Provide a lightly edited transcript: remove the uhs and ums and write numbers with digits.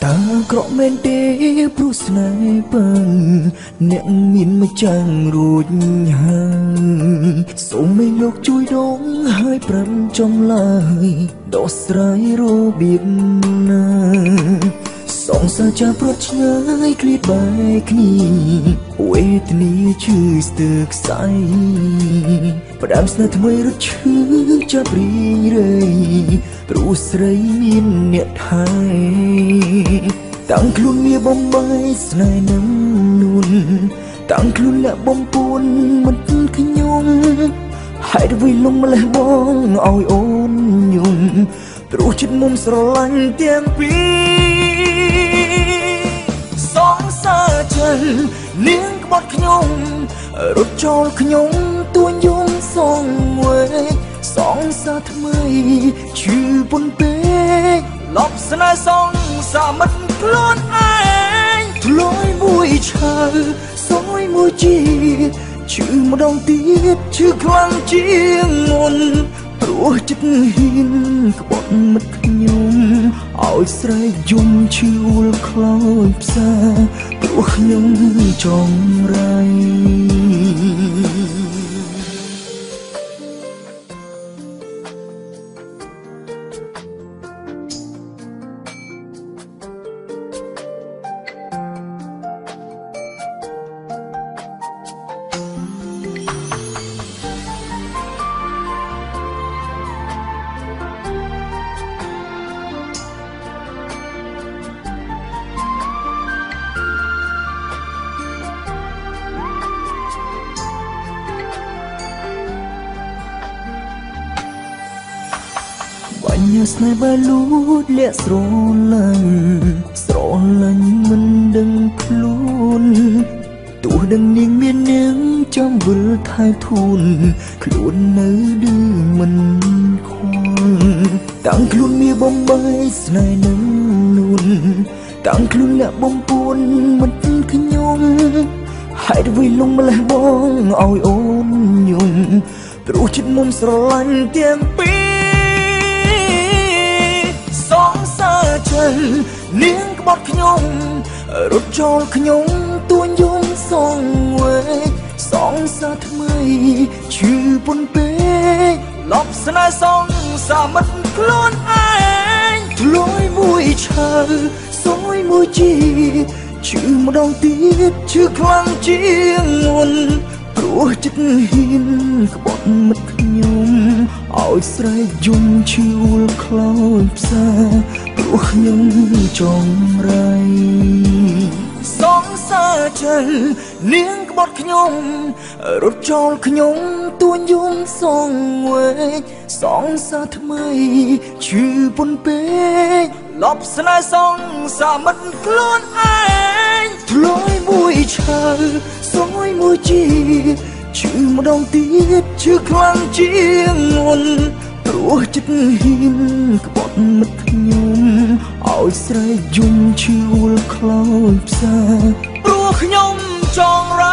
តើក្រក់មែនទេព្រោះស្នេហ៍ពឹងអ្នកមានមកចាំងរួចហើយសូមឲ្យលោកជួយដងហើយប្រាប់ចំឡើយដោះស្រាយរបៀបណាសងសាចាប្រត់ឆ្ងាយឃ្លាតបែកគ្នាវេទនាឈឺស្ទើរខ្សែផ្ដាំស្នេហ៍ថ្មីរត់ឈឺចាប់រីងរៃព្រោះស្រីមានអ្នកថែតាំងខ្លួនវាបំបាយស្នេហ៍នឹងនួនតាំងខ្លួនលាក់បំពួនមិនខ្ញុំហេតុអ្វីលំម្លេះបងឲ្យអូនយំព្រោះចិត្តមុំស្រឡាញ់ទាំងពីរសងសាចិននាងក្បត់ខ្ញុំរត់ចោលខ្ញុំទួញយំសងវេសងសាថ្មីឈឺពុនពេកលប់ស្នេហ៍សងសាមិត្តខ្លួនឯងធ្លុយមួយឆៅសយមួយជីឈឺម្ដងទៀតឈឺខ្លាំងជាងមុនព្រោះចិត្តហ៊ានក្បត់មិត្តខ្ញុំឲ្យស្រែកយំឈឺអួលខ្លោចផ្សាព្រោះខ្ញុំចង់រៃញ៉ាស្នេហ៍បែលូតលាក់ស្រឡាញ់មិនដឹងខ្លួនទោះដឹងនាងមាននាងចាំវិលថែធូនខ្លួននៅឌឺមិនខលតាំងខ្លួនមានបំបាយស្នេហ៍នឹងនួនតាំងខ្លួនលាក់បំពួនមិនខ្ញុំហេតុអ្វីលងម្លេះបងឲ្យអូនយំព្រោះចិត្តមុំស្រឡាញ់ទាំងពីរសងសាចិននាងក្បត់ខ្ញុំរត់ចោលខ្ញុំទួញយំសងវេសងសាថ្មីឈឺពុនពេកលប់ស្នេហ៍សងសាមិត្តខ្លួនឯងធ្លុយមួយឆៅសយមួយជីឈឺម្ដងទៀតឈឺខ្លាំងជាងមុនព្រោះចិត្តហ៊ានក្បត់មិត្តខ្ញុំឲ្យស្រែកយំឈឺអួលខ្លោចផ្សាព្រោះខ្ញុំចង់រៃសងសាចិននាងក្បត់ខ្ញុំរត់ចោលខ្ញុំទួញយំសងវេសងសាថ្មីឈឺពុនពេកលប់ស្នេហ៍សងសាមិត្តខ្លួនឯងធ្លុយមួយឆៅសយមួយជីឈឺម្ដងទៀតឈឺខ្លាំងជាងមុនព្រោះចិត្តហ៊ានក្បត់មិត្តខ្ញុំឲ្យស្រែកយំឈឺអួលខ្លោចផ្សាព្រោះខ្ញុំចង់រៃ